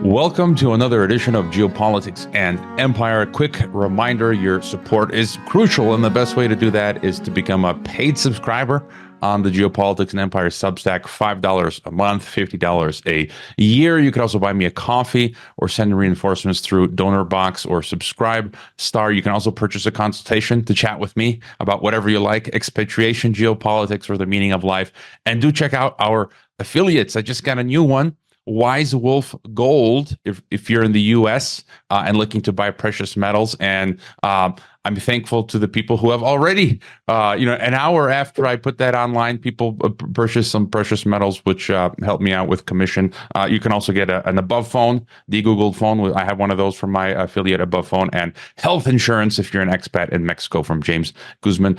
Welcome to another edition of Geopolitics and Empire. Quick reminder, your support is crucial, and the best way to do that is to become a paid subscriber on the Geopolitics and Empire Substack. $5 a month, $50 a year. You can also buy me a coffee or send reinforcements through Donor Box or Subscribe Star. You can also purchase a consultation to chat with me about whatever you like, expatriation, geopolitics, or the meaning of life. And do check out our affiliates. I just got a new one. Wise Wolf Gold, if you're in the US and looking to buy precious metals. And I'm thankful to the people who have already, an hour after I put that online, people purchase some precious metals, which helped me out with commission. You can also get an Above phone, the Google phone. I have one of those from my affiliate Above phone, and health insurance if you're an expat in Mexico from James Guzman.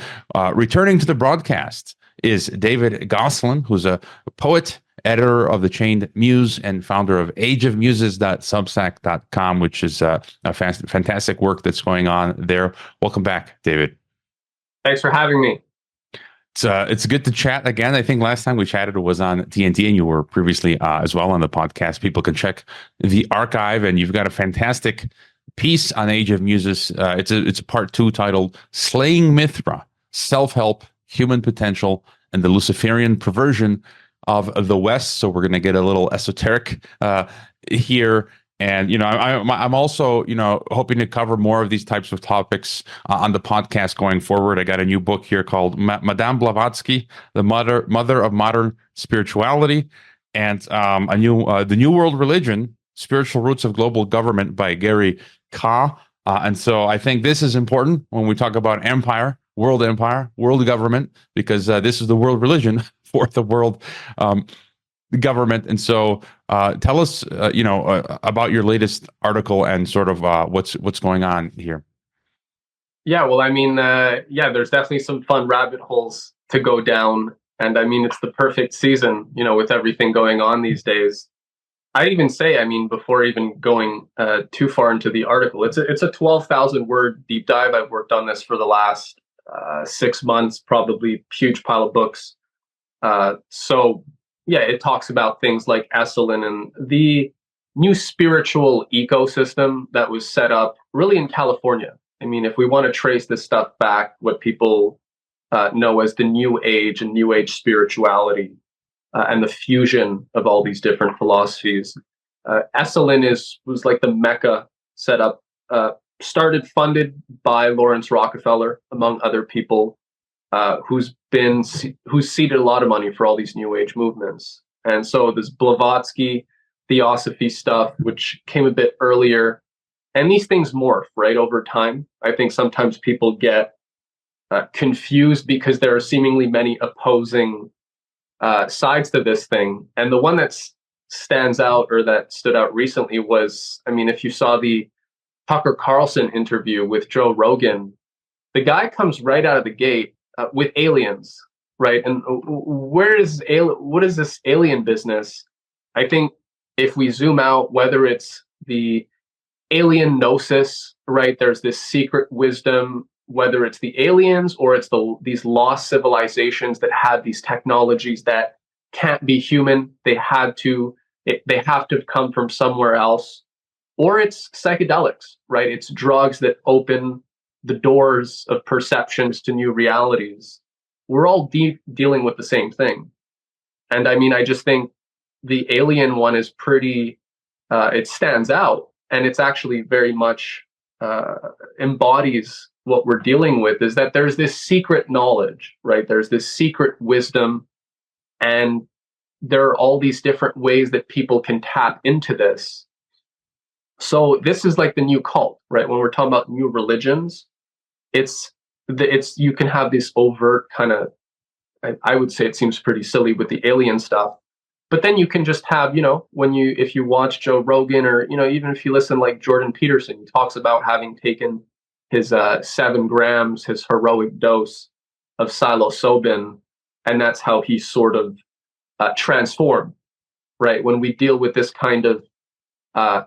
Returning to the broadcast is David Gosselin, who's a poet, editor of The Chained Muse, and founder of ageofmuses.substack.com, which is a fantastic work that's going on there. Welcome back, David. Thanks for having me. It's good to chat again. I think last time we chatted was on TNT, and you were previously as well on the podcast. People can check the archive, and you've got a fantastic piece on Age of Muses. It's a part 2 titled Slaying Mithra, Self-Help, Human Potential, and the Luciferian Perversion of the West. So we're going to get a little esoteric here. And, I'm also, hoping to cover more of these types of topics on the podcast going forward. I got a new book here called Madame Blavatsky, the Mother of Modern Spirituality, and The New World Religion, Spiritual Roots of Global Government by Gary Kah. And so I think this is important when we talk about empire, world government, because this is the world religion for the world government. And so tell us, about your latest article and sort of what's going on here. Yeah, well, there's definitely some fun rabbit holes to go down. And it's the perfect season, with everything going on these days. I'd even say, before even going too far into the article, it's a 12,000 word deep dive. I've worked on this for the last 6 months, probably huge pile of books. It talks about things like Gosselin and the new spiritual ecosystem that was set up really in California. If we want to trace this stuff back, what people know as the New Age and New Age spirituality and the fusion of all these different philosophies, Gosselin was like the Mecca set up, funded by Lawrence Rockefeller, among other people, who's seeded a lot of money for all these New Age movements. And so this Blavatsky theosophy stuff, which came a bit earlier, and these things morph right over time. I think sometimes people get confused because there are seemingly many opposing sides to this thing. And the one that stands out, or that stood out recently, was, if you saw the Tucker Carlson interview with Joe Rogan, the guy comes right out of the gate with aliens, right? And what is this alien business? I think if we zoom out, whether it's the alien gnosis, right? There's this secret wisdom, whether it's the aliens or it's these lost civilizations that had these technologies that can't be human. They have to come from somewhere else. Or it's psychedelics, right? It's drugs that open the doors of perceptions to new realities. We're all dealing with the same thing. And I just think the alien one is pretty, it stands out, and it's actually very much embodies what we're dealing with, is that there's this secret knowledge, right? There's this secret wisdom, and there are all these different ways that people can tap into this. So this is like the new cult, right? When we're talking about new religions, you can have this overt kind of, I would say it seems pretty silly with the alien stuff, but then you can just have, if you watch Joe Rogan, or, even if you listen like Jordan Peterson, he talks about having taken his 7 grams, his heroic dose of psilocybin, and that's how he sort of transformed, right? When we deal with this kind of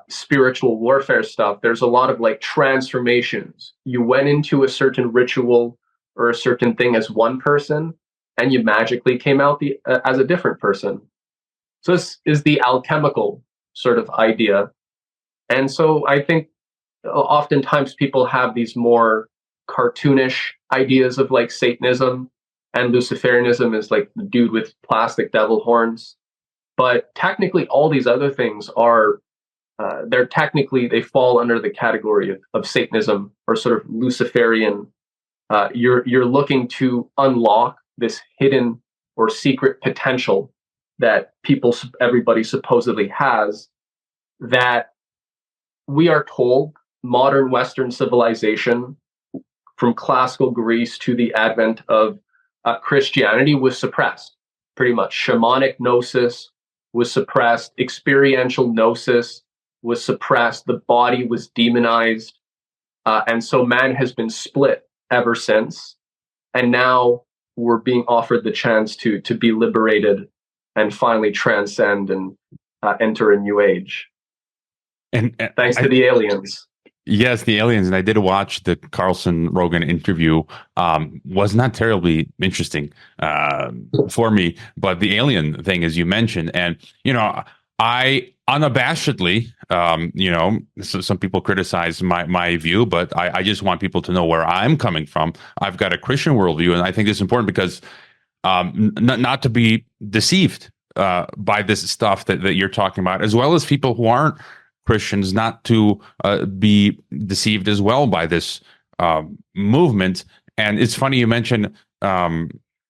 spiritual warfare stuff, there's a lot of like transformations. You went into a certain ritual or a certain thing as one person, and you magically came out as a different person. So this is the alchemical sort of idea. And so I think oftentimes people have these more cartoonish ideas of like Satanism, and Luciferianism is like the dude with plastic devil horns. But technically, all these other things are they're technically they fall under the category of Satanism or sort of Luciferian. You're looking to unlock this hidden or secret potential that everybody supposedly has, that we are told modern Western civilization, from classical Greece to the advent of Christianity, was suppressed. Pretty much, shamanic gnosis was suppressed, experiential gnosis was suppressed, the body was demonized, and so man has been split ever since. And now we're being offered the chance to be liberated and finally transcend and enter a new age. And Thanks to the aliens. Yes, the aliens. And I did watch the Carlson Rogan interview. Was not terribly interesting for me, but the alien thing, as you mentioned, and I unabashedly, so some people criticize my view, but I just want people to know where I'm coming from. I've got a Christian worldview, and I think it's important because not to be deceived by this stuff that you're talking about, as well as people who aren't Christians not to be deceived as well by this movement. And it's funny you mentioned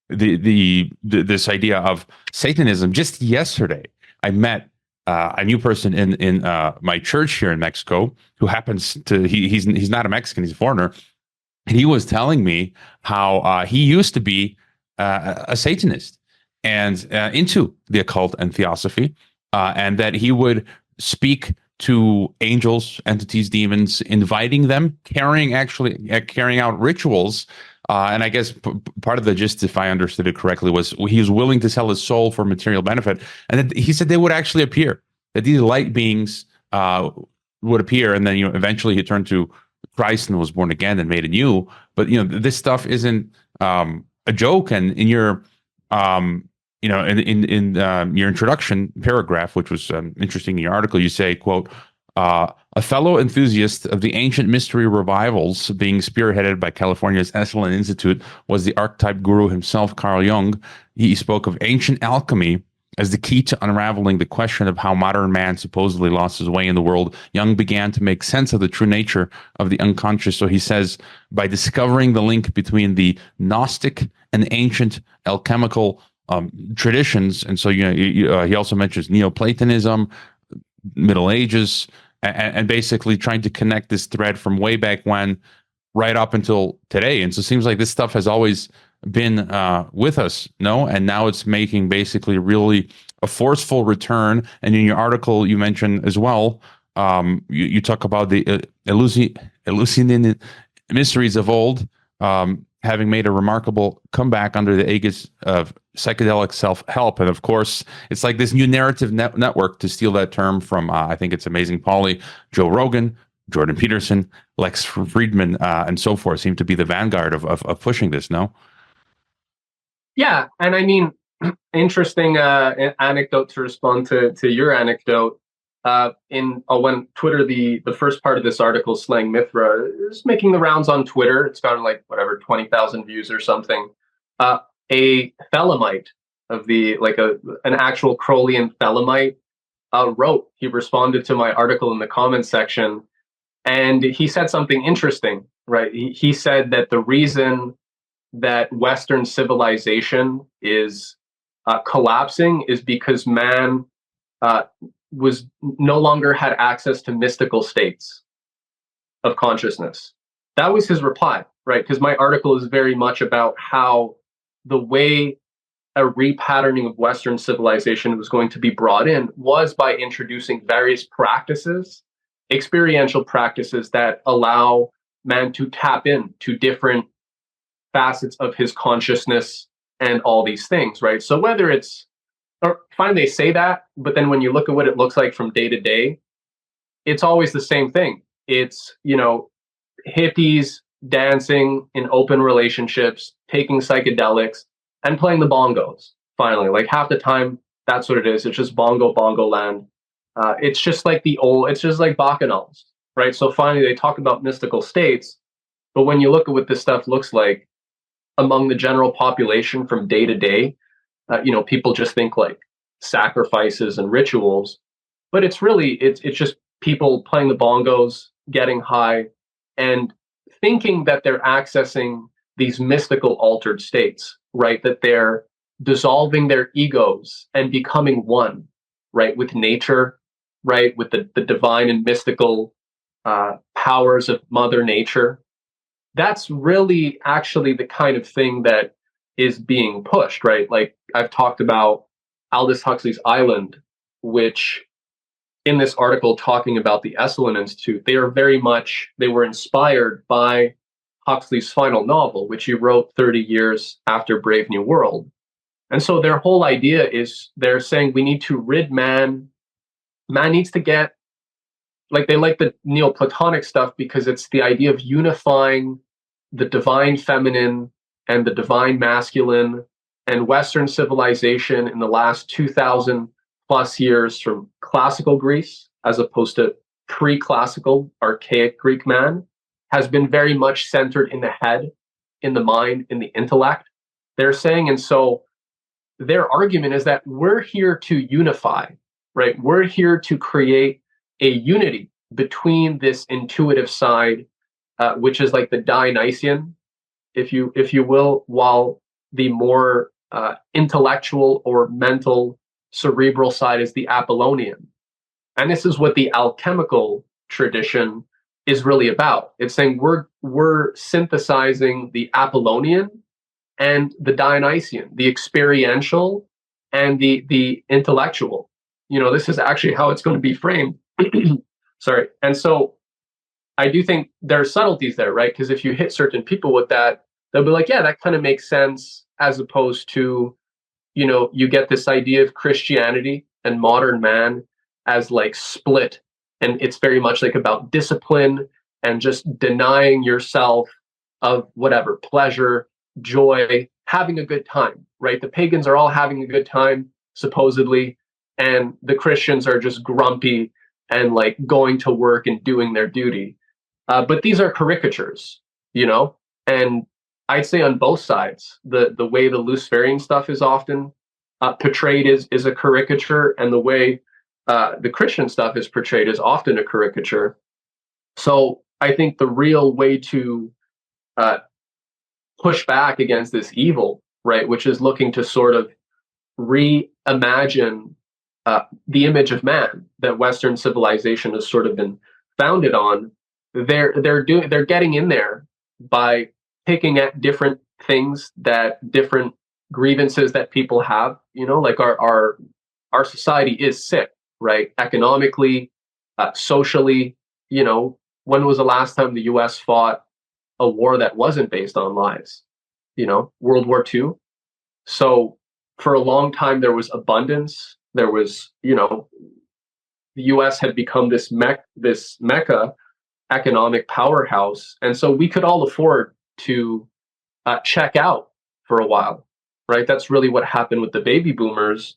this idea of Satanism. Just yesterday, I met a new person in my church here in Mexico who happens to he's not a Mexican, he's a foreigner. And he was telling me how he used to be a Satanist and into the occult and theosophy, and that he would speak to angels, entities, demons, inviting them, carrying out rituals. And I guess part of the gist, if I understood it correctly, was he was willing to sell his soul for material benefit. And that he said they would actually appear, that these light beings would appear. And then, eventually he turned to Christ and was born again and made anew. But, this stuff isn't a joke. And in your in your introduction paragraph, which was interesting in your article, you say, quote, a fellow enthusiast of the ancient mystery revivals being spearheaded by California's Esalen Institute was the archetype guru himself, Carl Jung. He spoke of ancient alchemy as the key to unraveling the question of how modern man supposedly lost his way in the world. Jung began to make sense of the true nature of the unconscious. So he says, by discovering the link between the Gnostic and ancient alchemical traditions. And so, he also mentions Neoplatonism, Middle Ages, and basically trying to connect this thread from way back when right up until today. And so it seems like this stuff has always been with us, no? And now it's making basically really a forceful return. And in your article, you mentioned as well, you talk about the Eleusinian mysteries of old, having made a remarkable comeback under the aegis of psychedelic self-help. And of course, it's like this new narrative network, to steal that term from, I think it's Amazing Polly, Joe Rogan, Jordan Peterson, Lex Friedman, and so forth, seem to be the vanguard of pushing this, no? Yeah, and I mean, interesting anecdote to respond to your anecdote. When Twitter, the first part of this article, Slang Mithra, is making the rounds on Twitter. It's got like 20,000 views or something. A Thelemite of an actual Crowleyan Thelemite he responded to my article in the comments section, and he said something interesting, right? He said that the reason that Western civilization is collapsing is because man was no longer had access to mystical states of consciousness. That was his reply, right? Because my article is very much about how the way a repatterning of Western civilization was going to be brought in was by introducing various practices, experiential practices that allow man to tap into different facets of his consciousness and all these things, right? So whether it's, or fine, they say that, but then when you look at what it looks like from day to day, it's always the same thing. It's, hippies dancing in open relationships, taking psychedelics, and playing the bongos. Finally, like half the time, that's what it is. It's just bongo land. It's just like it's just like bacchanals, right? So finally, they talk about mystical states, but when you look at what this stuff looks like among the general population from day to day, people just think like sacrifices and rituals, but it's just people playing the bongos, getting high, and thinking that they're accessing these mystical altered states, right? That they're dissolving their egos and becoming one, right, with nature, right, with the divine and mystical powers of Mother Nature. That's really actually the kind of thing that is being pushed, right? Like I've talked about Aldous Huxley's Island, which in this article talking about the Esalen Institute, they were inspired by Huxley's final novel, which he wrote 30 years after Brave New World. And so their whole idea is they're saying we need to rid man needs to get, like they like the Neoplatonic stuff because it's the idea of unifying the divine feminine and the divine masculine, and Western civilization in the last 2000 plus years from classical Greece, as opposed to pre-classical archaic Greek man, has been very much centered in the head, in the mind, in the intellect, they're saying. And so their argument is that we're here to unify, right? We're here to create a unity between this intuitive side, which is like the Dionysian, if you will, while the more intellectual or mental cerebral side is the Apollonian. And this is what the alchemical tradition is really about. It's saying we're synthesizing the Apollonian and the Dionysian, the experiential and the intellectual. This is actually how it's going to be framed. Sorry. And so I do think there are subtleties there, right? Because if you hit certain people with that, they'll be like, yeah, that kind of makes sense, as opposed to, you get this idea of Christianity and modern man as like split. And it's very much like about discipline and just denying yourself of whatever pleasure, joy, having a good time, right? The pagans are all having a good time, supposedly, and the Christians are just grumpy and like going to work and doing their duty. But these are caricatures, and I'd say on both sides, the way the Luciferian stuff is often portrayed is a caricature, and the way the Christian stuff is portrayed is often a caricature. So I think the real way to push back against this evil, right, which is looking to sort of reimagine the image of man that Western civilization has sort of been founded on, they're getting in there by picking at different things, that different grievances that people have. Like our society is sick, right? Economically, socially. When was the last time the U.S. fought a war that wasn't based on lies? World War II. So for a long time there was abundance. There was, the U.S. had become this mecca economic powerhouse, and so we could all afford to check out for a while, right? That's really what happened with the baby boomers,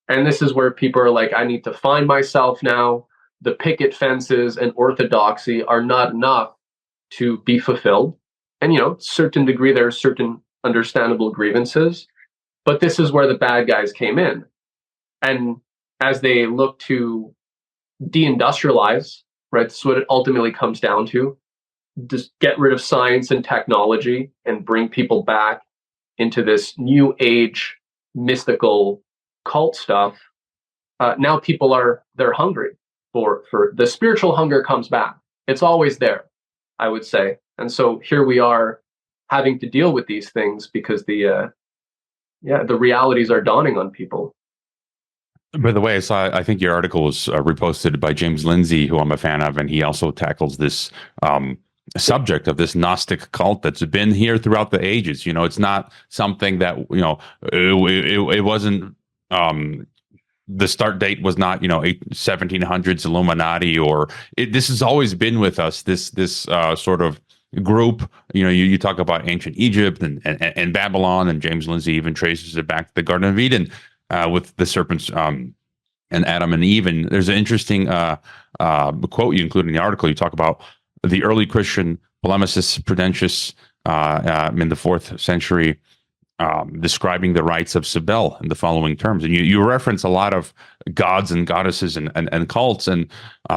and this is where people are like, I need to find myself now. The picket fences and orthodoxy are not enough to be fulfilled, and certain degree there are certain understandable grievances, but this is where the bad guys came in, and as they look to deindustrialize, right? This is what it ultimately comes down to. Just get rid of science and technology and bring people back into this new age mystical cult stuff. Now people they're hungry for the spiritual hunger comes back. It's always there, I would say. And so here we are having to deal with these things because the realities are dawning on people. By the way, I think your article was reposted by James Lindsay, who I'm a fan of, and he also tackles this subject of this Gnostic cult that's been here throughout the ages. It's not something that, it wasn't, the start date was not, 1700s Illuminati, or this has always been with us, this sort of group. You talk about ancient Egypt and Babylon, and James Lindsay even traces it back to the Garden of Eden, with the serpent's and Adam and Eve. And there's an interesting quote you include in the article. You talk about the early Christian polemicist Prudentius in the 4th century, describing the rites of Cybele in the following terms. And you reference a lot of gods and goddesses and cults. And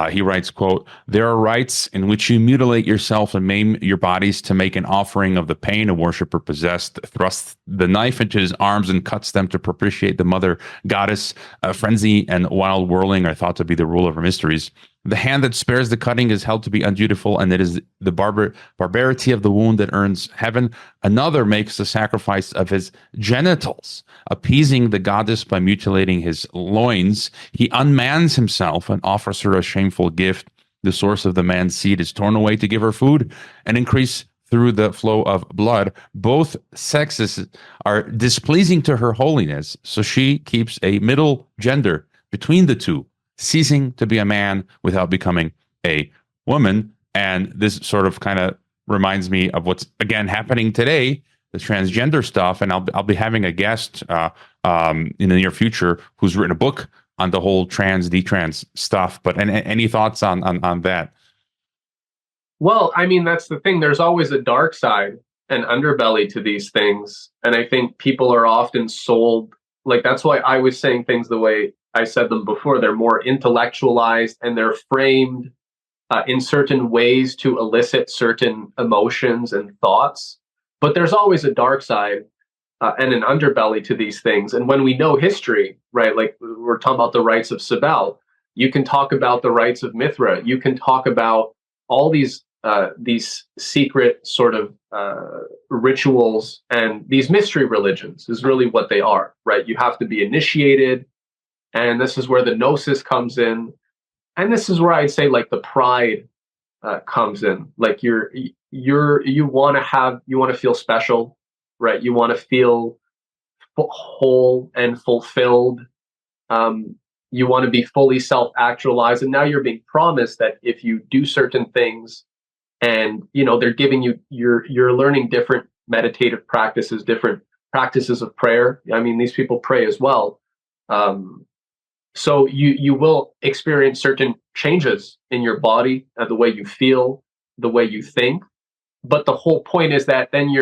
he writes, quote, "There are rites in which you mutilate yourself and maim your bodies to make an offering of the pain a worshiper possessed, thrusts the knife into his arms and cuts them to propitiate the mother goddess. Frenzy and wild whirling are thought to be the rule of her mysteries. The hand that spares the cutting is held to be undutiful, and it is the barbarity of the wound that earns heaven. Another makes the sacrifice of his genitals, appeasing the goddess by mutilating his loins. He unmans himself and offers her a shameful gift. The source of the man's seed is torn away to give her food and increase through the flow of blood. Both sexes are displeasing to her holiness, so she keeps a middle gender between the two, ceasing to be a man without becoming a woman." And this sort of kind of reminds me of what's again happening today, the transgender stuff. And I'll be having a guest in the near future who's written a book on the whole trans detrans stuff. But any thoughts on that? Well, I mean, that's the thing. There's always a dark side, an underbelly to these things. And I think people are often sold, like, that's why I was saying things the way I said them before. They're more intellectualized and they're framed in certain ways to elicit certain emotions and thoughts. But there's always a dark side and an underbelly to these things. And when we know history, right, like we're talking about the rites of Cybele, you can talk about the rites of Mithra. You can talk about all these secret sort of rituals, and these mystery religions is really what they are, right? You have to be initiated. And this is where the gnosis comes in. And this is where I'd say like the pride comes in. Like you want to feel special, right? You want to feel whole and fulfilled. You want to be fully self-actualized. And now you're being promised that if you do certain things, and they're giving you're learning different meditative practices, different practices of prayer. I mean, these people pray as well. So you will experience certain changes in your body, the way you feel, the way you think. But the whole point is that then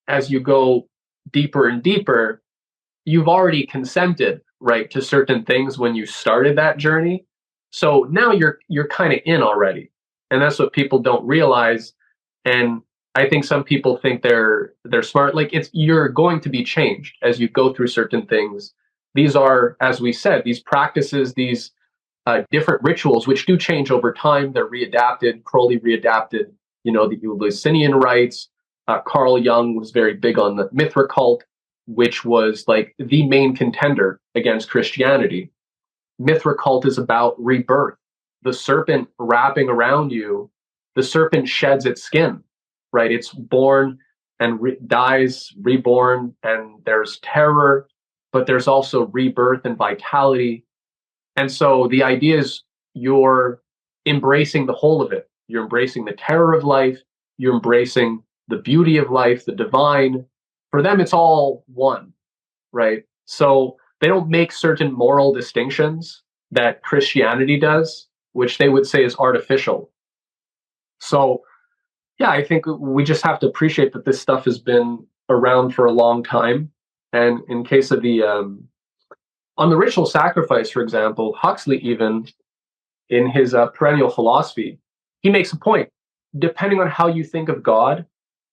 as you go deeper and deeper, you've already consented, right, to certain things when you started that journey. So now you're kind of in already. And that's what people don't realize. And I think some people think they're smart. Like you're going to be changed as you go through certain things. These are, as we said, these practices, these different rituals, which do change over time. They're readapted. Crowley readapted, the Eleusinian rites. Carl Jung was very big on the Mithra cult, which was like the main contender against Christianity. Mithra cult is about rebirth. The serpent wrapping around you, the serpent sheds its skin, right? It's born and dies, reborn, and there's terror, but there's also rebirth and vitality. And so the idea is you're embracing the whole of it. You're embracing the terror of life. You're embracing the beauty of life, the divine. For them, it's all one, right? So they don't make certain moral distinctions that Christianity does, which they would say is artificial. So, yeah, I think we just have to appreciate that this stuff has been around for a long time. And in case of on the ritual sacrifice, for example, Huxley, even in his perennial philosophy, he makes a point. Depending on how you think of God,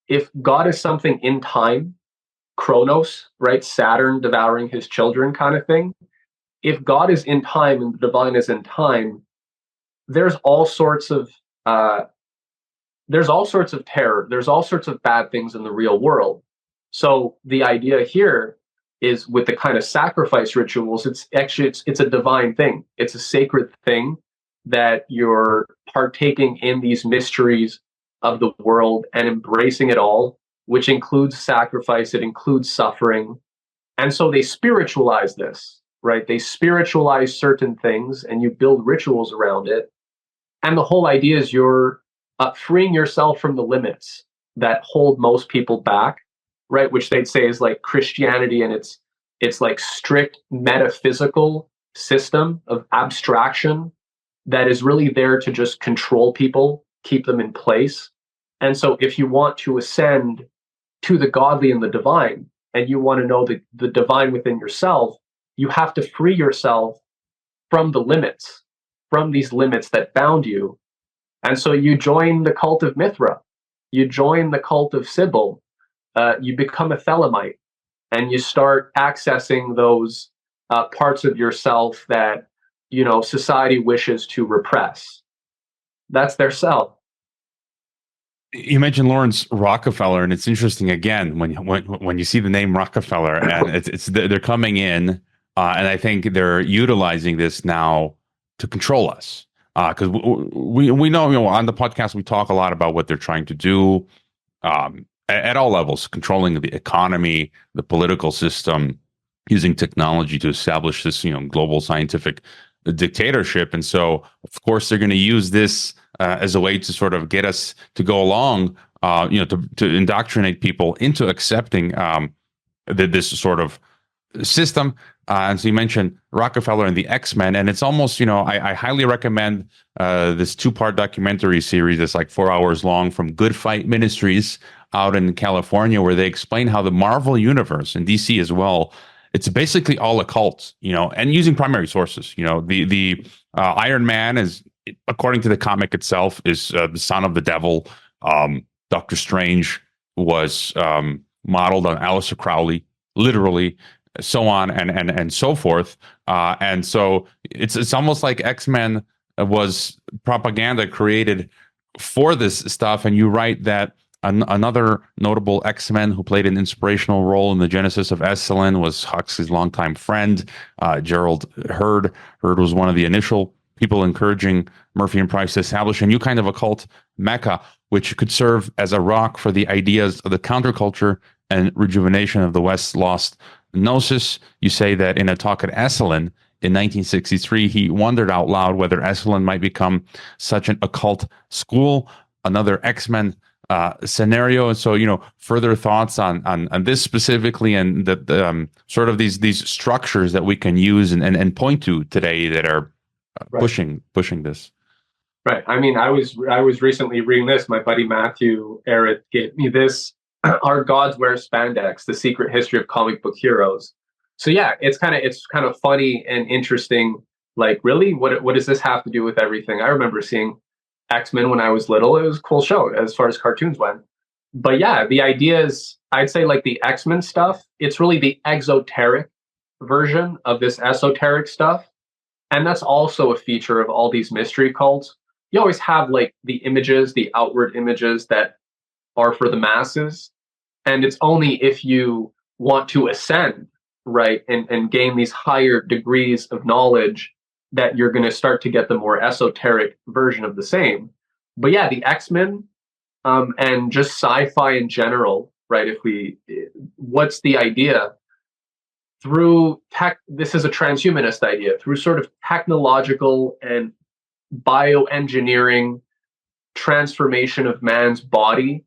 if God is something in time, Chronos, right, Saturn devouring his children kind of thing, if God is in time and the divine is in time, there's all sorts of terror. There's all sorts of bad things in the real world. So the idea here is with the kind of sacrifice rituals, it's a divine thing. It's a sacred thing that you're partaking in these mysteries of the world and embracing it all, which includes sacrifice, it includes suffering. And so they spiritualize this, right? They spiritualize certain things and you build rituals around it. And the whole idea is you're freeing yourself from the limits that hold most people back, right? Which they'd say is like Christianity, and it's like strict metaphysical system of abstraction that is really there to just control people, keep them in place. And so if you want to ascend to the godly and the divine, and you want to know the divine within yourself, you have to free yourself from the limits, from these limits that bound you. And so you join the cult of Mithra, you join the cult of Sybil, you become a Thelemite, and you start accessing those parts of yourself that, you know, society wishes to repress. That's their self. You mentioned Lawrence Rockefeller, and it's interesting again when you see the name Rockefeller, and they're coming in, and I think they're utilizing this now to control us, because we know, you know, on the podcast we talk a lot about what they're trying to do, at all levels, controlling the economy, the political system, using technology to establish this, you know, global scientific dictatorship. And so, of course, they're going to use this as a way to sort of get us to go along, you know, to indoctrinate people into accepting this sort of system. And so you mentioned Rockefeller and the X-Men, and it's almost, you know, I highly recommend this 2-part documentary series that's like 4 hours long from Good Fight Ministries out in California, where they explain how the Marvel universe and DC as well, it's basically all occult, you know, and using primary sources. You know, the Iron Man is, according to the comic itself, is the son of the devil. Doctor Strange was modeled on Aleister Crowley, literally, so on and so forth. And so it's almost like X-Men was propaganda created for this stuff. And you write that another notable X-Men who played an inspirational role in the genesis of Gosselin was Huxley's longtime friend, Gerald Hurd. Hurd was one of the initial people encouraging Murphy and Price to establish a new kind of occult mecca, which could serve as a rock for the ideas of the counterculture and rejuvenation of the West's lost gnosis. You say that in a talk at Gosselin in 1963, he wondered out loud whether Gosselin might become such an occult school, another X-Men scenario. And so, you know, further thoughts on this specifically, and the sort of these structures that we can use and point to today that are pushing this. Right. I mean, I was recently reading this. My buddy Matthew Arrett gave me this. Our Gods Wear Spandex: The Secret History of Comic Book Heroes. So yeah, it's kind of funny and interesting. Like, really, what does this have to do with everything? I remember seeing X-Men when I was little. It was a cool show as far as cartoons went. But yeah, the idea is, I'd say, like the X-Men stuff, it's really the exoteric version of this esoteric stuff. And that's also a feature of all these mystery cults. You always have like the images, the outward images that are for the masses. And it's only if you want to ascend, right, and gain these higher degrees of knowledge that you're going to start to get the more esoteric version of the same. But yeah, the X-Men and just sci-fi in general, right? What's the idea? Through tech, this is a transhumanist idea, through sort of technological and bioengineering transformation of man's body,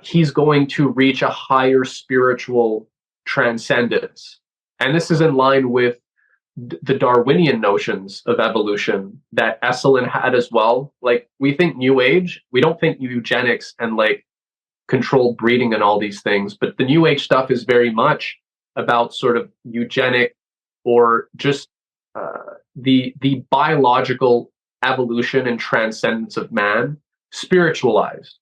he's going to reach a higher spiritual transcendence. And this is in line with the Darwinian notions of evolution that Gosselin had as well. Like, we think New Age, we don't think eugenics and like controlled breeding and all these things, but the New Age stuff is very much about sort of eugenic or just the biological evolution and transcendence of man, spiritualized.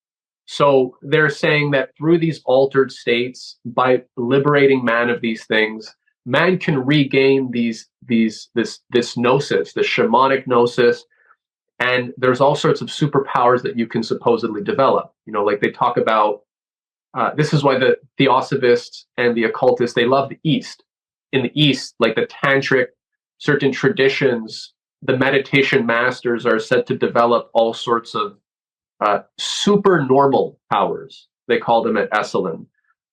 So they're saying that through these altered states, by liberating man of these things, man can regain this gnosis, the shamanic gnosis, and there's all sorts of superpowers that you can supposedly develop. You know, like they talk about. This is why the theosophists and the occultists, they love the East. In the East, like the tantric, certain traditions, the meditation masters are said to develop all sorts of super normal powers. They call them at Gosselin.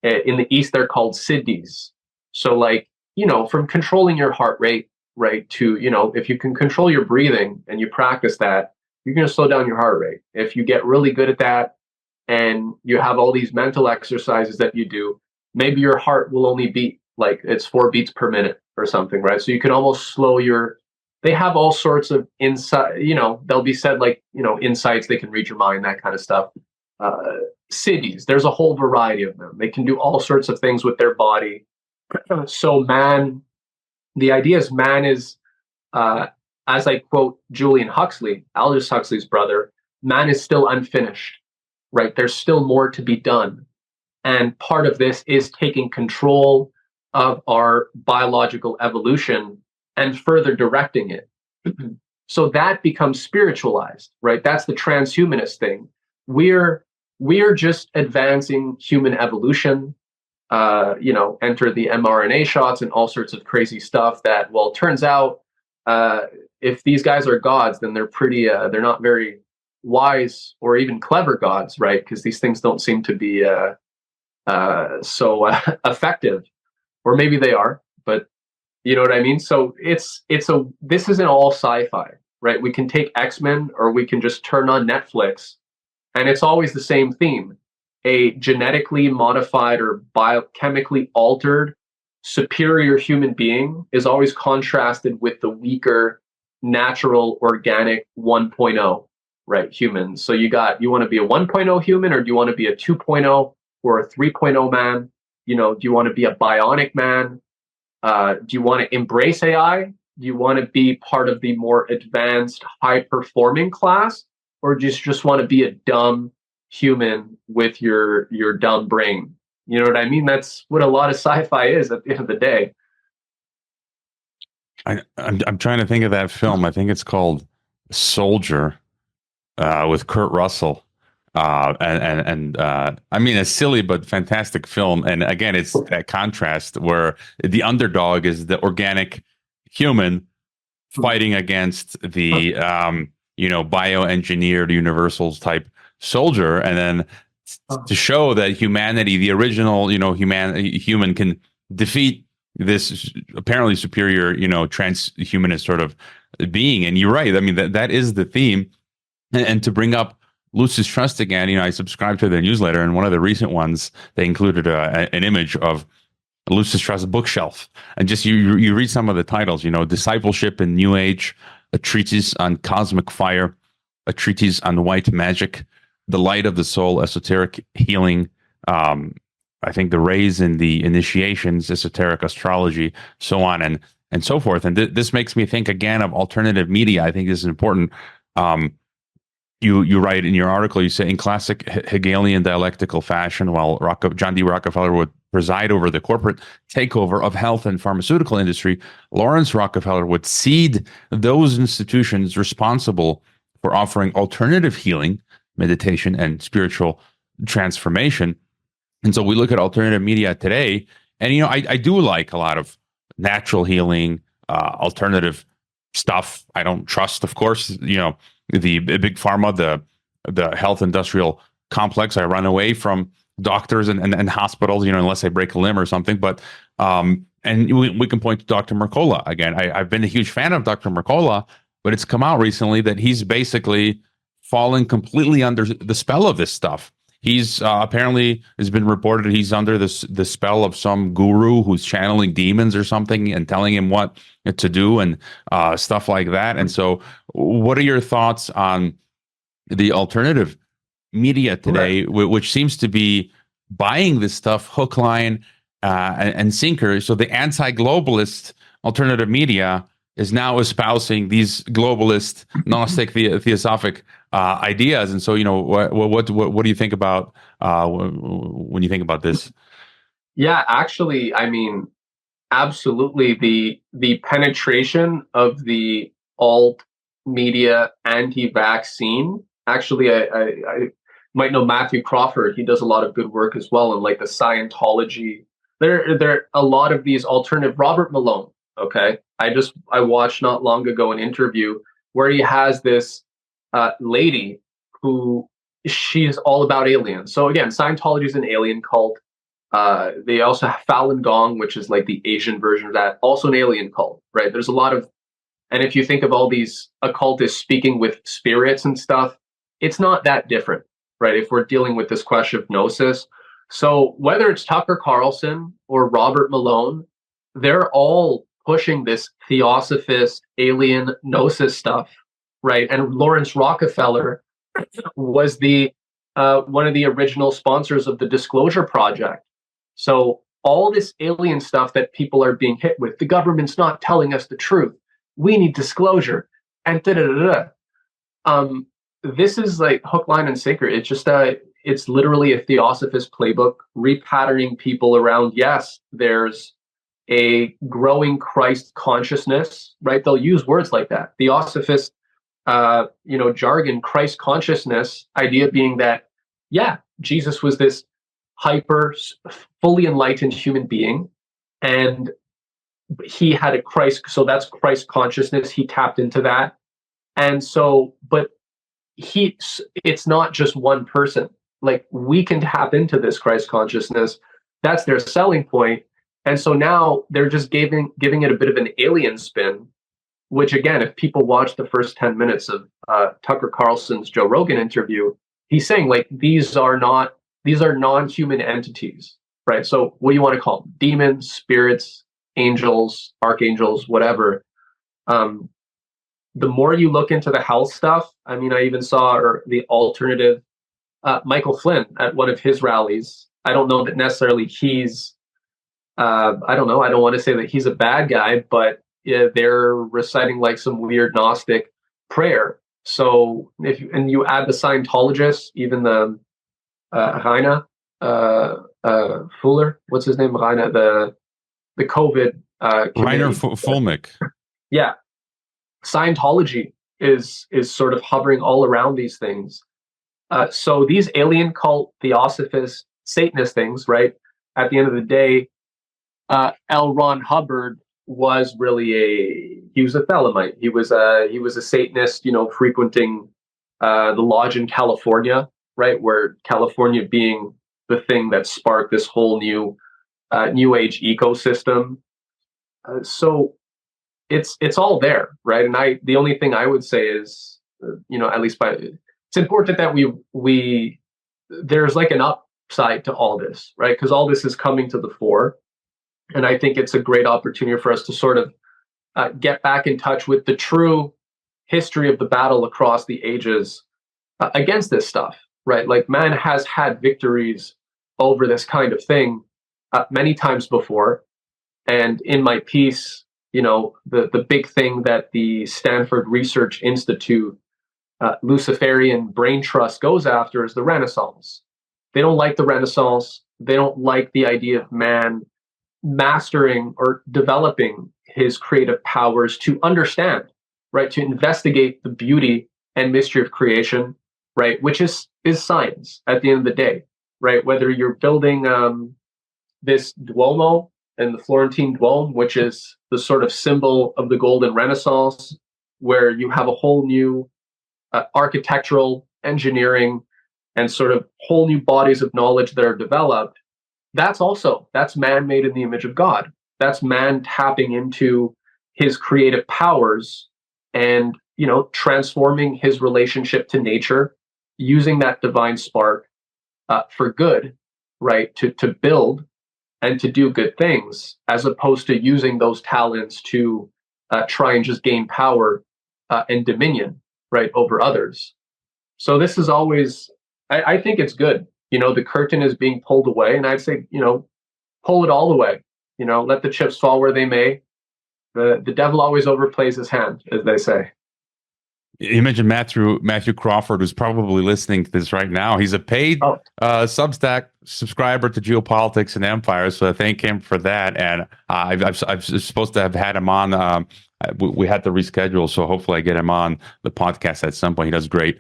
In the East, they're called siddhis. So like, you know, from controlling your heart rate, right, to, you know, if you can control your breathing and you practice that, you're going to slow down your heart rate. If you get really good at that, and you have all these mental exercises that you do, maybe your heart will only beat like it's 4 beats per minute or something, right? So you can almost slow your they have all sorts of insight. They'll be said like, insights. They can read your mind, that kind of stuff. Cities. There's a whole variety of them. They can do all sorts of things with their body. So the idea is man is, as I quote Julian Huxley, Aldous Huxley's brother, man is still unfinished, right? There's still more to be done. And part of this is taking control of our biological evolution and further directing it. So that becomes spiritualized, right? That's the transhumanist thing. We're just advancing human evolution. Enter the mRNA shots and all sorts of crazy stuff that, well, turns out if these guys are gods, then they're not very wise or even clever gods, right? Because these things don't seem to be so effective, or maybe they are, but you know what I mean? So this isn't all sci-fi, right? We can take X-Men, or we can just turn on Netflix, and it's always the same theme. A genetically modified or biochemically altered superior human being is always contrasted with the weaker, natural, organic 1.0, right? Humans. So you want to be a 1.0 human, or do you want to be a 2.0 or a 3.0 man? Do you want to be a bionic man? Do you want to embrace AI? Do you want to be part of the more advanced, high-performing class? Or do you just want to be a dumb human with your dumb brain? You know what I mean? That's what a lot of sci-fi is at the end of the day. I'm trying to think of that film. I think it's called Soldier, with Kurt Russell. I mean, a silly but fantastic film. And again, it's that contrast where the underdog is the organic human fighting against the bioengineered universals type soldier, and then to show that humanity, the original human, can defeat this apparently superior transhumanist sort of being. And you're right. I mean, that is the theme. And to bring up Lucis Trust again, I subscribed to their newsletter, and one of the recent ones, they included an image of Lucis Trust's bookshelf. And just you read some of the titles, Discipleship in New Age, a treatise on cosmic fire, a treatise on white magic, the light of the soul, esoteric healing, I think the rays in the initiations, esoteric astrology, so on and so forth. And this makes me think again of alternative media. I think this is important. You write in your article, you say, in classic Hegelian dialectical fashion, while John D. Rockefeller would preside over the corporate takeover of health and pharmaceutical industry, Lawrence Rockefeller would cede those institutions responsible for offering alternative healing, meditation, and spiritual transformation. And so we look at alternative media today, and I do like a lot of natural healing, alternative stuff. I don't trust, of course, the big pharma, the health industrial complex. I run away from doctors and hospitals, unless I break a limb or something. But and we can point to Dr. Mercola again. I've been a huge fan of Dr. Mercola, but it's come out recently that he's basically fallen completely under the spell of this stuff. He's apparently, has been reported he's under the spell of some guru who's channeling demons or something and telling him what to do and stuff like that. And so, what are your thoughts on the alternative media today, which seems to be buying this stuff hook, line, and sinker? So the anti-globalist alternative media is now espousing these globalist, Gnostic, theosophic ideas. And so, what do you think about when you think about this? Yeah, actually, I mean, absolutely. The penetration of the alt media anti-vaccine. Actually, I might know Matthew Crawford. He does a lot of good work as well, and like the Scientology. There are a lot of these alternative. Robert Malone. Okay, I watched not long ago an interview where he has this lady who, she's all about aliens. So again, Scientology is an alien cult. They also have Falun Gong, which is like the Asian version of that, also an alien cult, right? There's a lot of, and if you think of all these occultists speaking with spirits and stuff, it's not that different, right? If we're dealing with this question of gnosis. So whether it's Tucker Carlson or Robert Malone, they're all pushing this theosophist, alien gnosis stuff, right? And Lawrence Rockefeller was the one of the original sponsors of the Disclosure Project. So all this alien stuff that people are being hit with, the government's not telling us the truth. We need disclosure, and da da da da. This is like hook, line, and sinker. It's just it's literally a theosophist playbook, repatterning people around. Yes, there's a growing Christ consciousness, right? They'll use words like that. Theosophist, jargon, Christ consciousness, idea being that, yeah, Jesus was this hyper, fully enlightened human being, and he had a Christ, so that's Christ consciousness. He tapped into that. And so, but it's not just one person. Like, we can tap into this Christ consciousness. That's their selling point. And so now they're just giving it a bit of an alien spin, which, again, if people watch the first 10 minutes of Tucker Carlson's Joe Rogan interview, he's saying, like, these are non-human entities, right? So what do you want to call them? Demons, spirits, angels, archangels, whatever. The more you look into the health stuff, I mean, I even saw the alternative Michael Flynn at one of his rallies. I don't know that necessarily he's, I don't know, I don't want to say that he's a bad guy, but they're reciting like some weird Gnostic prayer. So and you add the Scientologists, even the Rainer Fuller, what's his name? Rainer, the COVID Rainer Fulmick. Yeah. Scientology is sort of hovering all around these things. So these alien cult, theosophist, Satanist things, right? At the end of the day, L. Ron Hubbard was really he was a Thelemite. He was a Satanist, frequenting the lodge in California, right? Where California being the thing that sparked this whole new age ecosystem. So it's all there, right? And the only thing I would say is, at least it's important that we there's like an upside to all this, right? Because all this is coming to the fore, and I think it's a great opportunity for us to sort of get back in touch with the true history of the battle across the ages against this stuff, right? Like, man has had victories over this kind of thing many times before, and in my piece, the big thing that the Stanford Research Institute Luciferian Brain Trust goes after is the Renaissance. They don't like the Renaissance. They don't like the idea of man mastering or developing his creative powers to understand, right? To investigate the beauty and mystery of creation, right? Which is science at the end of the day, right? Whether you're building this Duomo and the Florentine Duomo, which is the sort of symbol of the Golden Renaissance, where you have a whole new architectural, engineering, and sort of whole new bodies of knowledge that are developed. That's man made in the image of God. That's man tapping into his creative powers and, transforming his relationship to nature, using that divine spark for good, right? To build and to do good things, as opposed to using those talents to try and just gain power and dominion, right, over others. So this is always, I think it's good. The curtain is being pulled away, and I'd say, pull it all away. Let the chips fall where they may. The devil always overplays his hand, as they say. You mentioned Matthew Crawford, who's probably listening to this right now. He's a paid Substack subscriber to Geopolitics and Empire, so I thank him for that. And I'm supposed to have had him on. We had to reschedule, so hopefully I get him on the podcast at some point. He does great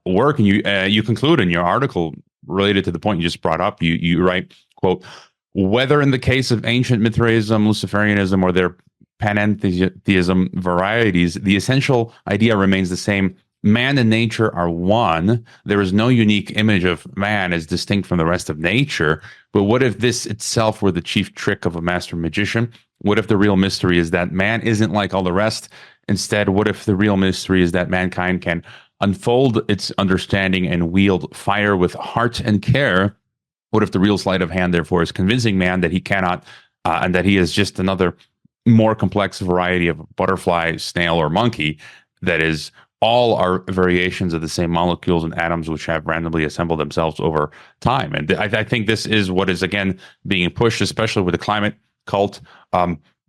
work, and you conclude in your article related to the point you just brought up. You write, quote, whether in the case of ancient Mithraism, Luciferianism, or their panentheism varieties, the essential idea remains the same. Man and nature are one. There is no unique image of man as distinct from the rest of nature. But what if this itself were the chief trick of a master magician? What if the real mystery is that man isn't like all the rest? Instead, what if the real mystery is that mankind can unfold its understanding and wield fire with heart and care? What if the real sleight of hand, therefore, is convincing man that he cannot, and that he is just another more complex variety of butterfly, snail, or monkey that is all are variations of the same molecules and atoms which have randomly assembled themselves over time. And I think this is what is, again, being pushed, especially with the climate cult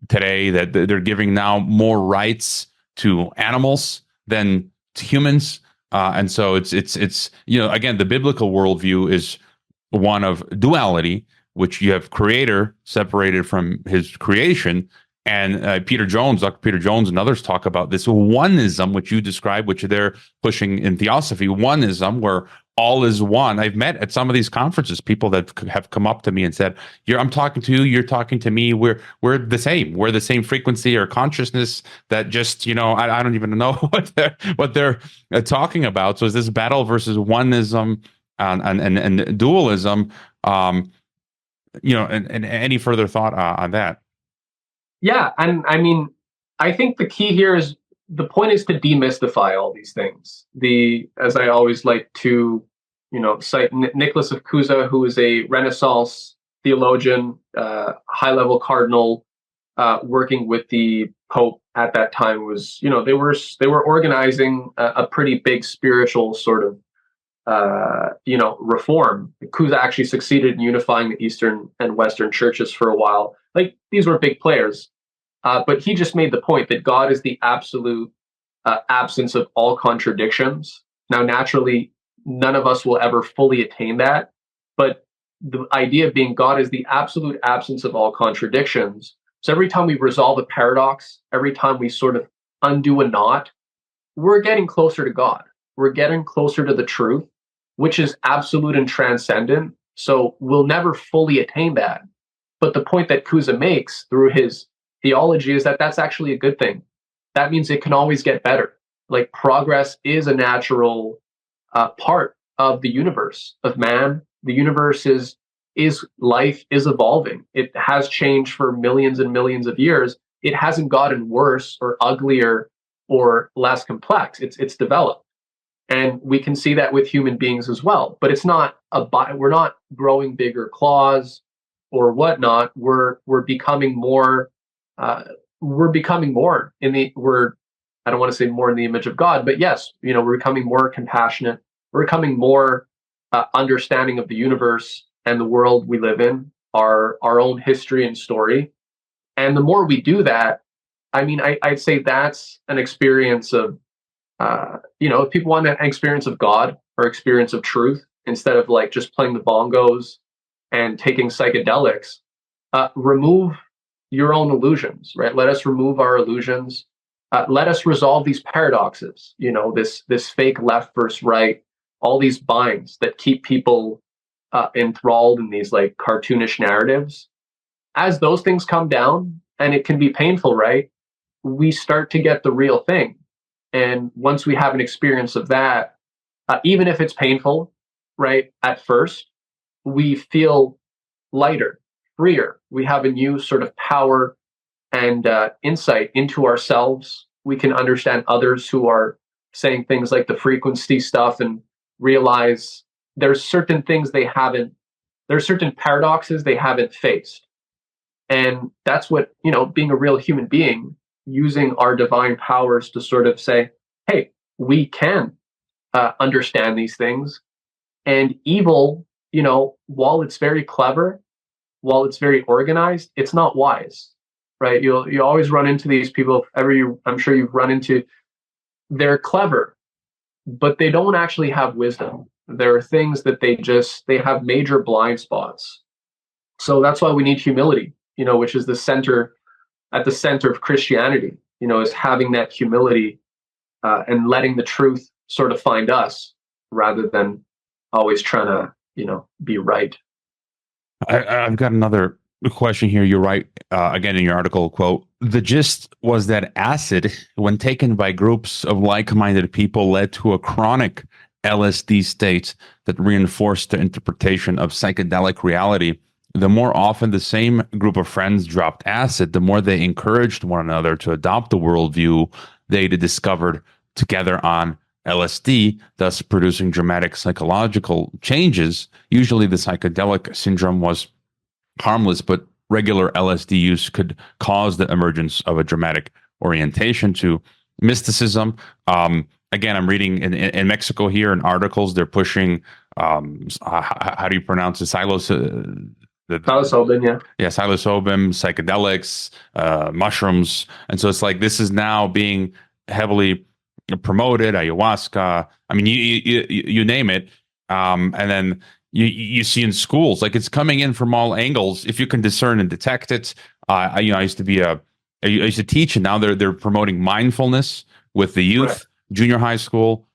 today, that they're giving now more rights to animals than to humans. And so it's again, the biblical worldview is one of duality, which you have creator separated from his creation. And Dr. Peter Jones and others talk about this oneism, which you describe, which they're pushing in theosophy, oneism, where all is one. I've met at some of these conferences people that have come up to me and said, I'm talking to you, you're talking to me. We're the same. We're the same frequency or consciousness that just, I don't even know what they're talking about. So is this battle versus oneism and dualism? And any further thought on that? Yeah, and I mean, I think the key here is the point is to demystify all these things. As I always like to, cite Nicholas of Cusa, who is a Renaissance theologian, high-level cardinal, working with the Pope at that time. Was they were organizing a pretty big spiritual sort of reform. Cusa actually succeeded in unifying the Eastern and Western churches for a while. Like, these were big players. But he just made the point that God is the absolute absence of all contradictions. Now, naturally, none of us will ever fully attain that. But the idea being God is the absolute absence of all contradictions. So every time we resolve a paradox, every time we sort of undo a knot, we're getting closer to God. We're getting closer to the truth, which is absolute and transcendent. So we'll never fully attain that. But the point that Cusa makes through his theology is that that's actually a good thing. That means it can always get better. Like, progress is a natural part of the universe, of man. The universe is life is evolving. It has changed for millions and millions of years. It hasn't gotten worse or uglier or less complex. It's developed. And we can see that with human beings as well. But it's not we're not growing bigger claws or whatnot. We're becoming more. We're becoming more I don't want to say more in the image of God, but yes, we're becoming more compassionate. We're becoming more understanding of the universe and the world we live in, our own history and story. And the more we do that, I mean, I'd say that's an experience of, if people want an experience of God or experience of truth, instead of like just playing the bongos and taking psychedelics, remove your own illusions, right? Let us remove our illusions. Let us resolve these paradoxes. This fake left versus right, all these binds that keep people enthralled in these like cartoonish narratives. As those things come down, and it can be painful, right? We start to get the real thing. And once we have an experience of that, even if it's painful, right, at first, we feel lighter, freer. We have a new sort of power and insight into ourselves. We can understand others who are saying things like the frequency stuff and realize there's certain things there's certain paradoxes they haven't faced. And that's what, being a real human being, using our divine powers to sort of say, hey, we can understand these things. And evil, while it's very clever, while it's very organized, it's not wise, right? You always run into these people. I'm sure you've run into. They're clever, but they don't actually have wisdom. There are things that they have major blind spots. So that's why we need humility, which is at the center of Christianity. Is having that humility and letting the truth sort of find us, rather than always trying to, be right. I've got another question here. You write, again in your article, quote, "The gist was that acid, when taken by groups of like-minded people, led to a chronic LSD state that reinforced the interpretation of psychedelic reality. The more often the same group of friends dropped acid, the more they encouraged one another to adopt the worldview they discovered together on LSD, thus producing dramatic psychological changes. Usually the psychedelic syndrome was harmless, but regular LSD use could cause the emergence of a dramatic orientation to mysticism. Again, I'm reading in Mexico here in articles, they're pushing, how do you pronounce it? Psilocybin, yeah. Yeah, psilocybin, psychedelics, mushrooms. And so it's like this is now being heavily promoted, ayahuasca. I mean, you name it. And then you see in schools, like it's coming in from all angles. If you can discern and detect it, I used to be I used to teach, and now they're promoting mindfulness with the youth, Right. junior high school,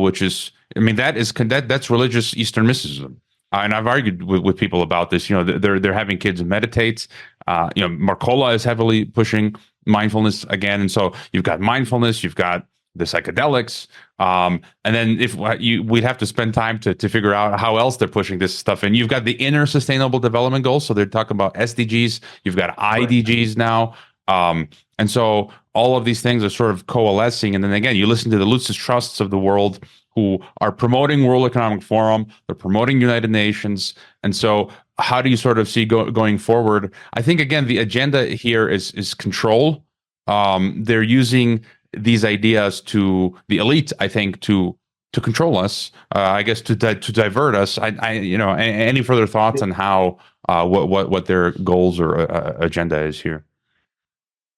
which is, I mean, that's religious Eastern mysticism. And I've argued with people about this. You know, they're having kids meditate. You know, Marcola is heavily pushing mindfulness again, and so you've got mindfulness, you've got the psychedelics, and then if we'd have to spend time to figure out how else they're pushing this stuff in. You've got the inner sustainable development goals, so they're talking about SDGs. You've got IDGs now, and so all of these things are sort of coalescing. And then again, you listen to the Lucis Trusts of the world, who are promoting World Economic Forum, they're promoting United Nations. And so how do you sort of see going forward? I think, again, the agenda here is control. They're using these ideas to the elite, I think, to control us, I guess, to divert us. You know, any further thoughts on how, what their goals or agenda is here?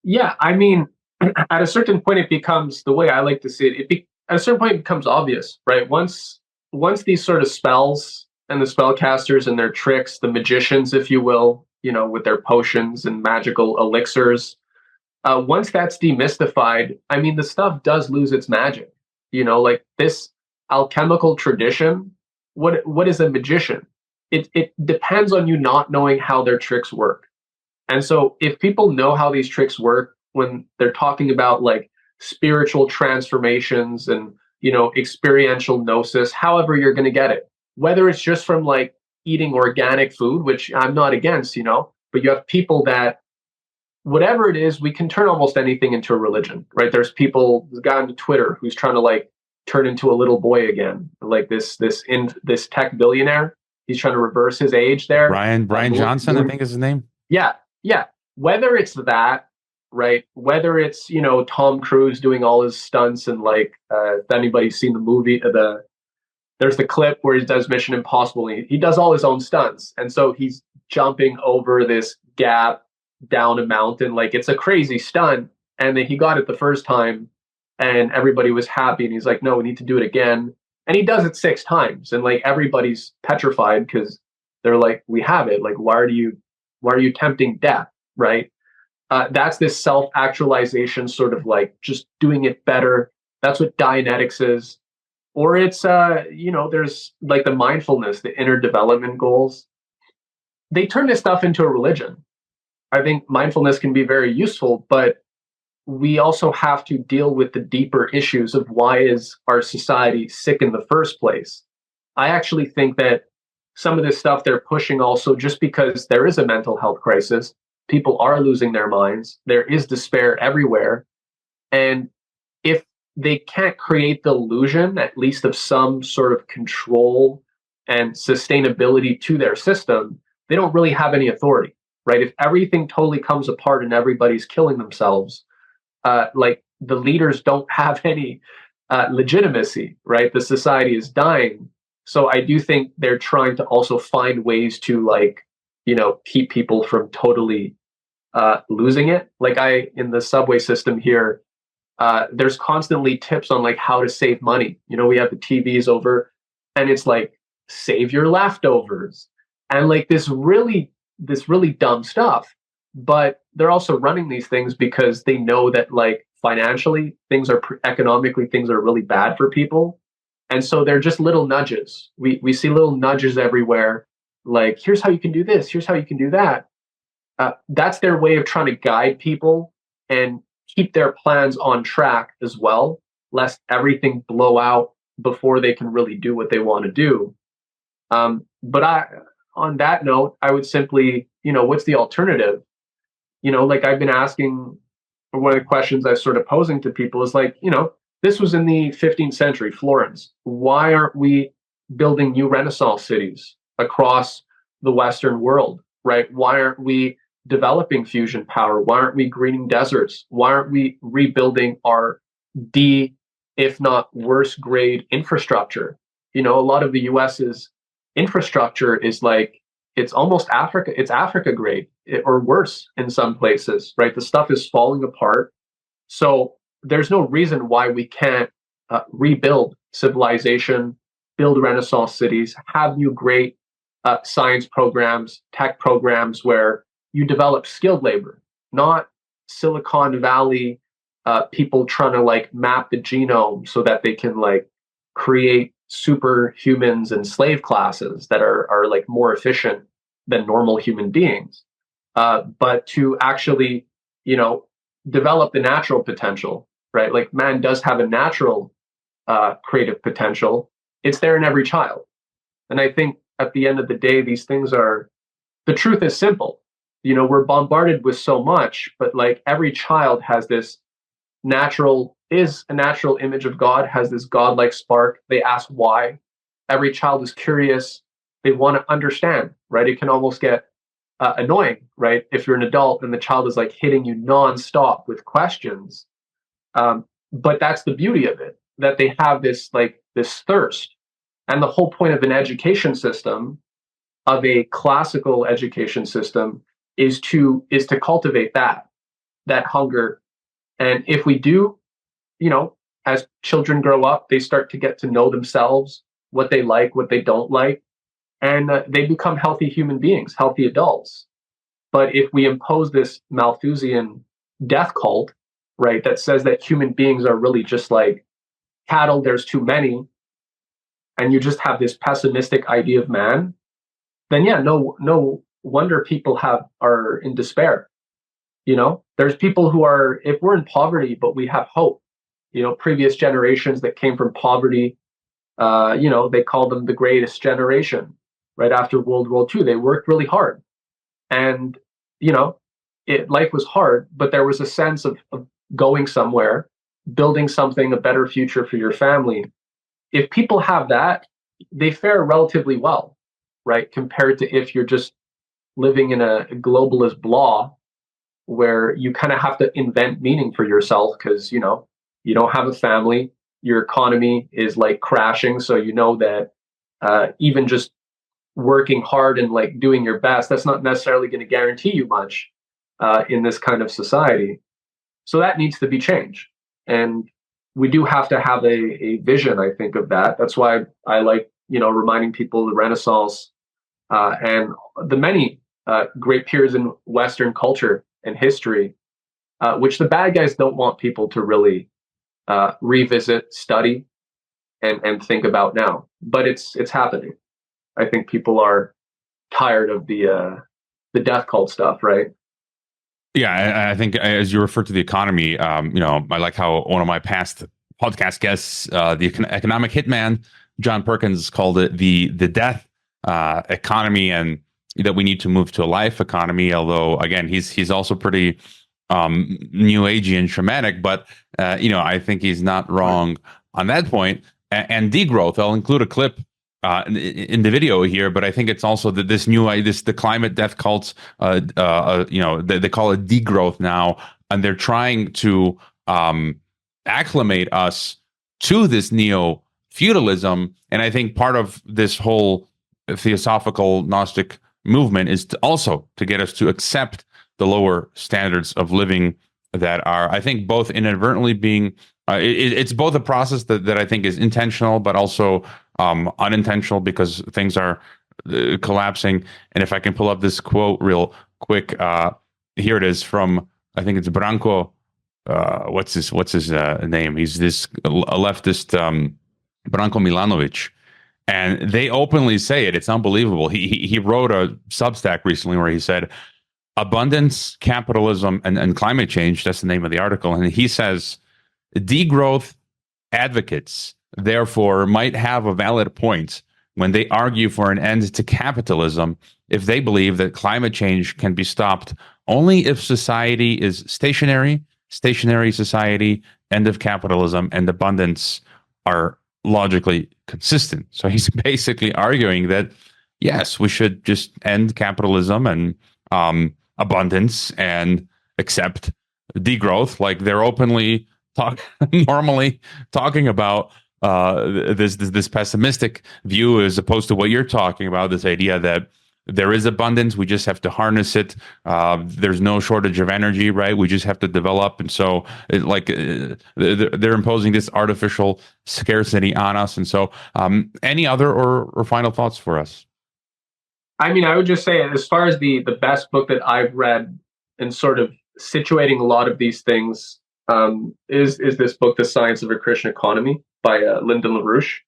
Yeah, I mean, at a certain point, it becomes, the way I like to see it, at a certain point, it becomes obvious, right? Once these sort of spells and the spellcasters and their tricks, the magicians, if you will, you know, with their potions and magical elixirs, once that's demystified, I mean, the stuff does lose its magic. You know, like this alchemical tradition. What is a magician? It depends on you not knowing how their tricks work. And so if people know how these tricks work, when they're talking about like spiritual transformations and, you know, experiential gnosis, however you're going to get it, whether it's just from like eating organic food, which I'm not against, you know, but you have people that, whatever it is, we can turn almost anything into a religion, right? There's a guy on Twitter who's trying to like turn into a little boy again, like this tech billionaire. He's trying to reverse his age there. Brian Johnson, I think is his name. Yeah, yeah. Whether it's that, right? Whether it's, you know, Tom Cruise doing all his stunts and like, if anybody's seen the movie, there's the clip where he does Mission Impossible. He does all his own stunts, and so he's jumping over this gap down a mountain. Like, it's a crazy stunt, and then he got it the first time, and everybody was happy. And he's like, "No, we need to do it again." And he does it 6 times, and like everybody's petrified because they're like, "We have it. Like, why are you tempting death?" Right? That's this self-actualization, sort of like just doing it better. That's what Dianetics is. Or it's, you know, there's like the mindfulness, the inner development goals. They turn this stuff into a religion. I think mindfulness can be very useful, but we also have to deal with the deeper issues of why is our society sick in the first place. I actually think that some of this stuff they're pushing also, just because there is a mental health crisis, people are losing their minds, there is despair everywhere. And if they can't create the illusion, at least of some sort of control and sustainability to their system, they don't really have any authority, right? If everything totally comes apart and everybody's killing themselves, like the leaders don't have any legitimacy, right? The society is dying. So I do think they're trying to also find ways to, like, you know, keep people from totally losing it. Like, in the subway system here, there's constantly tips on like how to save money. You know, we have the TVs over, and it's like, save your leftovers, and like this really dumb stuff. But they're also running these things because they know that, like, financially economically things are really bad for people. And so they're just little nudges. We see little nudges everywhere. Like, here's how you can do this. Here's how you can do that. That's their way of trying to guide people and keep their plans on track as well, lest everything blow out before they can really do what they want to do. But on that note, I would simply, you know, what's the alternative? You know, like I've been asking, one of the questions I've sort of posing to people is like, you know, this was in the 15th century, Florence. Why aren't we building new Renaissance cities across the Western world? right? Why aren't we developing fusion power? Why aren't we greening deserts? Why aren't we rebuilding our D, if not worse grade infrastructure? You know, a lot of the US's infrastructure is like, it's almost Africa, it's Africa grade or worse in some places, right? The stuff is falling apart. So there's no reason why we can't rebuild civilization, build Renaissance cities, have new great science programs, tech programs where you develop skilled labor, not Silicon Valley people trying to like map the genome so that they can like create superhumans and slave classes that are like more efficient than normal human beings. But to actually, you know, develop the natural potential, right? Like man does have a natural creative potential. It's there in every child. And I think at the end of the day, these things are, the truth is simple. You know, we're bombarded with so much, but like every child has this is a natural image of God, has this godlike spark. They ask why. Every child is curious. They want to understand, right? It can almost get annoying, right? If you're an adult and the child is like hitting you nonstop with questions. But that's the beauty of it, that they have this like this thirst. And the whole point of an education system, of a classical education system, is to cultivate that hunger. And if we do, you know, as children grow up, they start to get to know themselves, what they like, what they don't like, and they become healthy human beings, healthy adults. But if we impose this Malthusian death cult, right, that says that human beings are really just like cattle, there's too many, and you just have this pessimistic idea of man, then yeah, no wonder people are in despair. You know, there's people who are, if we're in poverty, but we have hope. You know, previous generations that came from poverty, you know, they called them the greatest generation. Right after World War II, they worked really hard, and you know, life was hard, but there was a sense of going somewhere, building something, a better future for your family. If people have that, they fare relatively well, right? Compared to if you're just living in a globalist blah where you kind of have to invent meaning for yourself because, you know, you don't have a family, your economy is like crashing. So you know that even just working hard and like doing your best, that's not necessarily going to guarantee you much in this kind of society. So that needs to be changed. And we do have to have a vision, I think, of that. That's why I like, you know, reminding people the Renaissance and the many great periods in Western culture and history, which the bad guys don't want people to really revisit, study, and think about now. But it's happening. I think people are tired of the death cult stuff, right? Yeah, I think as you refer to the economy, you know, I like how one of my past podcast guests, the economic hitman, John Perkins, called it the death economy, and that we need to move to a life economy. Although, again, he's also pretty new agey and shamanic, but you know, I think he's not wrong on that point. And degrowth, I'll include a clip in the video here, but I think it's also that the climate death cults, you know, they call it degrowth now, and they're trying to acclimate us to this neo feudalism. And I think part of this whole theosophical Gnostic movement is to get us to accept the lower standards of living that are, I think, both inadvertently being it's both a process that I think is intentional, but also unintentional because things are collapsing. And if I can pull up this quote real quick, here it is from, I think it's Branko. What's his name? He's this a leftist, Branko Milanovic, and they openly say it. It's unbelievable. He wrote a Substack recently where he said, "Abundance, capitalism, and climate change." That's the name of the article, and he says, degrowth advocates, therefore, might have a valid point when they argue for an end to capitalism if they believe that climate change can be stopped only if society is stationary society, end of capitalism, and abundance are logically consistent. So he's basically arguing that yes, we should just end capitalism and abundance and accept degrowth. Like they're openly talk normally talking about this pessimistic view as opposed to what you're talking about. This idea that there is abundance, we just have to harness it. There's no shortage of energy, right? We just have to develop, and so they're imposing this artificial scarcity on us. And so, any other or final thoughts for us? I mean, I would just say, as far as the best book that I've read and sort of situating a lot of these things, is this book, The Science of a Christian Economy by Lyndon LaRouche.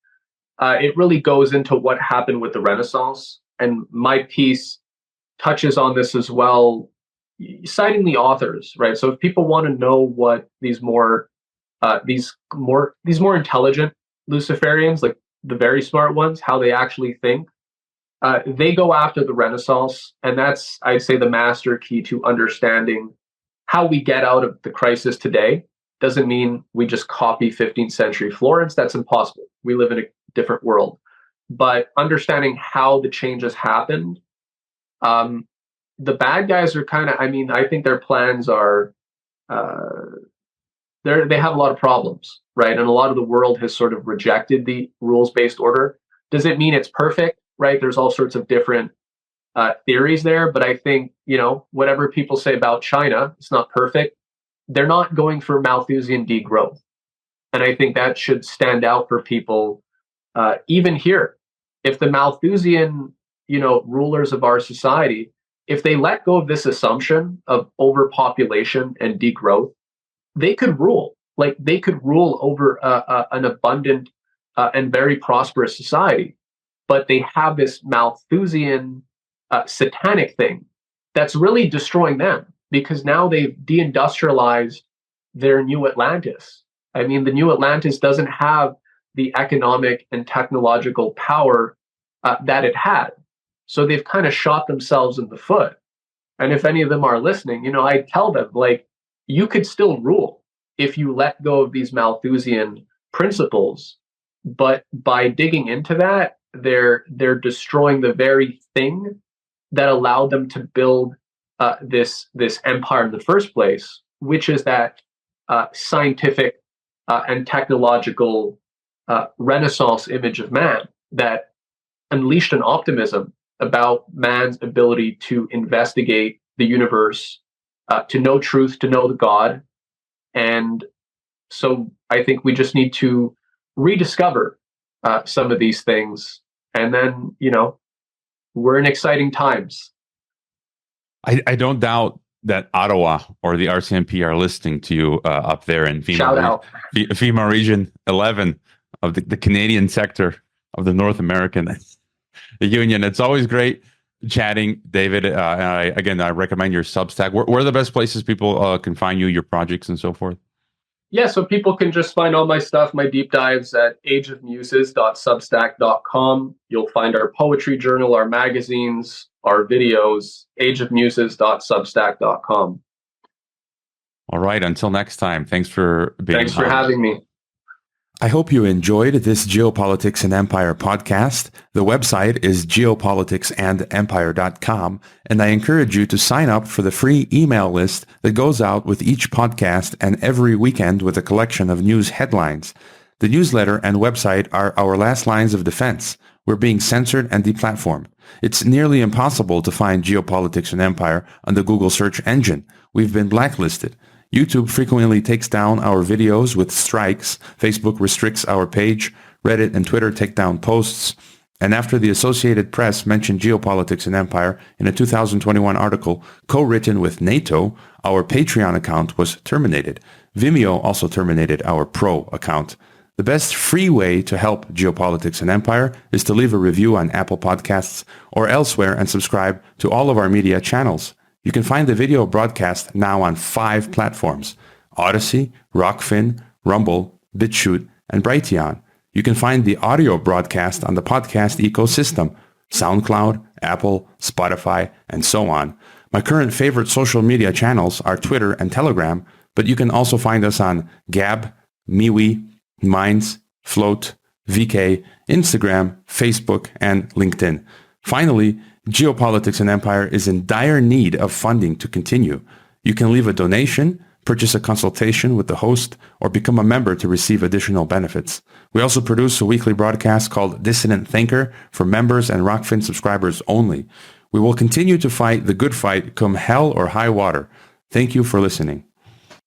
It really goes into what happened with the Renaissance, and my piece touches on this as well, citing the authors, right? So if people want to know what these more intelligent Luciferians, like the very smart ones, how they actually think, they go after the Renaissance, and that's, I'd say, the master key to understanding how we get out of the crisis today. Doesn't mean we just copy 15th century Florence. That's impossible. We live in a different world. But understanding how the changes happened, the bad guys are kind of, I mean, I think their plans are, they have a lot of problems, right? And a lot of the world has sort of rejected the rules-based order. Does it mean it's perfect, right? There's all sorts of different theories there, but I think, whatever people say about China, it's not perfect. They're not going for Malthusian degrowth. And I think that should stand out for people, even here. If the Malthusian, rulers of our society, if they let go of this assumption of overpopulation and degrowth, they could rule. Like they could rule over an abundant and very prosperous society. But they have this Malthusian satanic thing that's really destroying them, because now they've deindustrialized their new Atlantis. I mean, the new Atlantis doesn't have the economic and technological power that it had. So they've kind of shot themselves in the foot. And if any of them are listening, I tell them, like, you could still rule if you let go of these Malthusian principles. But by digging into that, they're destroying the very thing that allowed them to build this empire in the first place, which is that scientific and technological Renaissance image of man that unleashed an optimism about man's ability to investigate the universe, to know truth, to know the God. And so I think we just need to rediscover some of these things. And then, we're in exciting times. I don't doubt that Ottawa or the RCMP are listening to you up there in FEMA Region 11 of the Canadian sector of the North American Union. It's always great chatting, David. And I recommend your Substack. Where are the best places people can find you, your projects, and so forth? Yeah, so people can just find all my stuff, my deep dives at ageofmuses.substack.com. You'll find our poetry journal, our magazines, our videos, ageofmuses.substack.com. All right, until next time. Thanks for having me. I hope you enjoyed this Geopolitics and Empire podcast. The website is geopoliticsandempire.com, and I encourage you to sign up for the free email list that goes out with each podcast and every weekend with a collection of news headlines. The newsletter and website are our last lines of defense. We're being censored and deplatformed. It's nearly impossible to find Geopolitics and Empire on the Google search engine. We've been blacklisted. YouTube frequently takes down our videos with strikes. Facebook restricts our page. Reddit and Twitter take down posts. And after the Associated Press mentioned Geopolitics and Empire in a 2021 article co-written with NATO, our Patreon account was terminated. Vimeo also terminated our Pro account. The best free way to help Geopolitics and Empire is to leave a review on Apple Podcasts or elsewhere and subscribe to all of our media channels. You can find the video broadcast now on 5 platforms: Odyssey, Rockfin, Rumble, BitChute, and Brighteon. You can find the audio broadcast on the podcast ecosystem: SoundCloud, Apple, Spotify, and so on. My current favorite social media channels are Twitter and Telegram, but you can also find us on Gab, MeWe, Minds, Float, VK, Instagram, Facebook, and LinkedIn. Finally, Geopolitics and Empire is in dire need of funding to continue. You can leave a donation, purchase a consultation with the host, or become a member to receive additional benefits. We also produce a weekly broadcast called Dissident Thinker for members and Rockfin subscribers only. We will continue to fight the good fight come hell or high water. Thank you for listening.